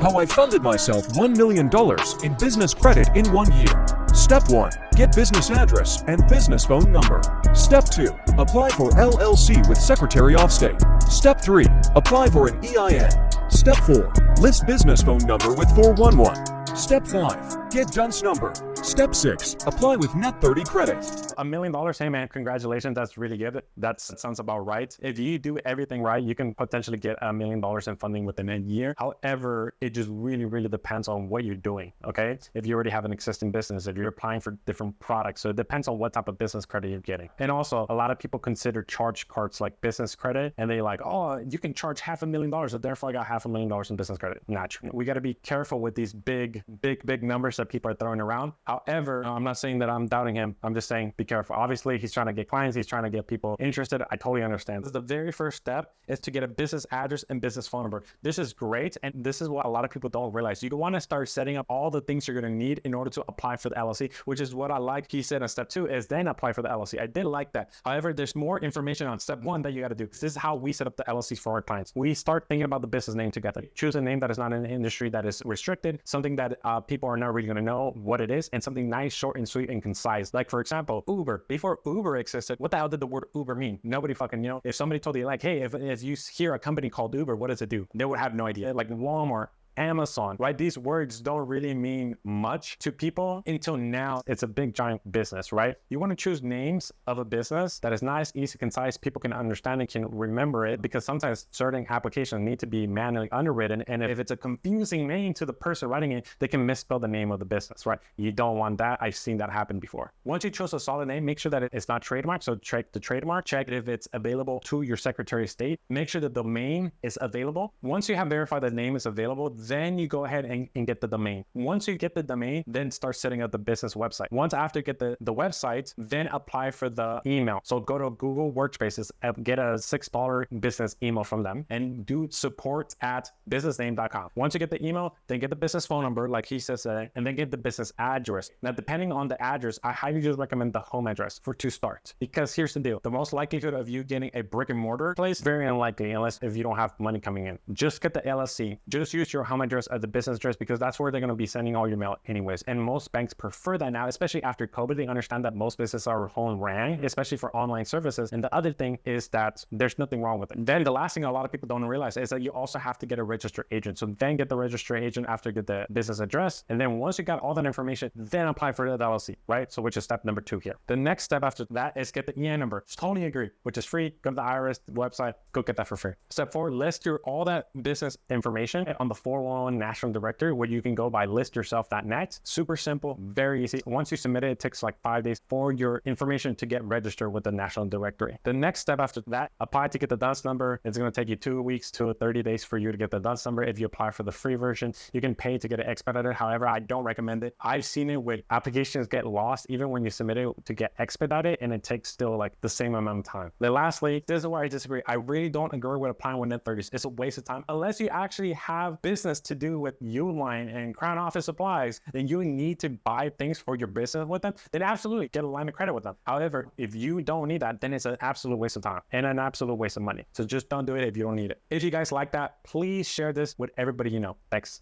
How I funded myself $1 million in business credit in 1 year. Step 1. Get business address and business phone number. Step 2. Apply for LLC with Secretary of State. Step 3. Apply for an EIN. Step 4. List business phone number with 411. Step 5. Get DUNS number. Step 6. Apply with net 30 credits. $1 million, hey man, congratulations, that sounds about right. If you do everything right, you can potentially get $1 million in funding within a year. However, it just really depends on what you're doing, okay? If you already have an existing business, if you're applying for different products, so it depends on what type of business credit you're getting. And also, a lot of people consider charge cards like business credit, and they like, oh, you can charge $500,000, so therefore I got $500,000 in business credit. Naturally, we got to be careful with these big numbers that people are throwing around. However, I'm not saying that I'm doubting him. I'm just saying be careful. Obviously, he's trying to get clients. He's trying to get people interested. I totally understand. The very first step is to get a business address and business phone number. This is great. And this is what a lot of people don't realize. You want to start setting up all the things you're going to need in order to apply for the LLC, which is what I like. He said in step 2 is then apply for the LLC. I did like that. However, there's more information on step 1 that you got to do. This is how we set up the LLCs for our clients. We start thinking about the business name together. Choose a name that is not in an industry that is restricted, something that people are not really going to know what it is, and something nice, short, and sweet, and concise. Like, for example, Uber. Before Uber existed, what the hell did the word Uber mean? Nobody fucking knew. If somebody told you, like, hey, if you hear a company called Uber, what does it do? They would have no idea. Like Walmart, Amazon, right? These words don't really mean much to people until now. It's a big giant business, right? You want to choose names of a business that is nice, easy, concise, people can understand and can remember it, because sometimes certain applications need to be manually underwritten, and if it's a confusing name to the person writing it, they can misspell the name of the business, right? You don't want that. I've seen that happen before. Once you chose a solid name, make sure that it's not trademarked. So check the trademark, check if it's available to your Secretary of State. Make sure the domain is available. Once you have verified the name is available, then you go ahead and get the domain. Once you get the domain, then start setting up the business website. Once after you get the website, then apply for the email. So go to Google Workspaces, get a $6 business email from them, and do support@businessname.com. Once you get the email, then get the business phone number, like he says, and then get the business address. Now, depending on the address, I highly just recommend the home address to start. Because here's the deal. The most likelihood of you getting a brick and mortar place, very unlikely, unless if you don't have money coming in. Just get the LLC. Just use your home address as the business address, because that's where they're going to be sending all your mail anyways. And most banks prefer that now, especially after COVID. They understand that most businesses are home ran, especially for online services. And the other thing is that there's nothing wrong with it. Then the last thing a lot of people don't realize is that you also have to get a registered agent. So then get the registered agent after you get the business address. And then once you got all that information, then apply for the LLC, right? So which is step number 2 here. The next step after that is get the EIN number. Totally agree, which is free. Go to the IRS website, go get that for free. Step 4, list all that business information on the 411 National Directory, where you can go by listyourself.net. Super simple, very easy. Once you submit it, it takes like 5 days for your information to get registered with the National Directory. The next step after that, apply to get the DUNS number. It's going to take you 2 weeks to 30 days for you to get the DUNS number. If you apply for the free version, you can pay to get it expedited. However, I don't recommend it. I've seen it with applications get lost even when you submit it to get expedited, and it takes still like the same amount of time. Then lastly, this is where I disagree. I really don't agree with applying with net 30s. It's a waste of time. Unless you actually have business to do with Uline and Crown Office supplies, then you need to buy things for your business with them, then absolutely get a line of credit with them. However, if you don't need that, then it's an absolute waste of time and an absolute waste of money. So just don't do it if you don't need it. If you guys like that, please share this with everybody you know. Thanks.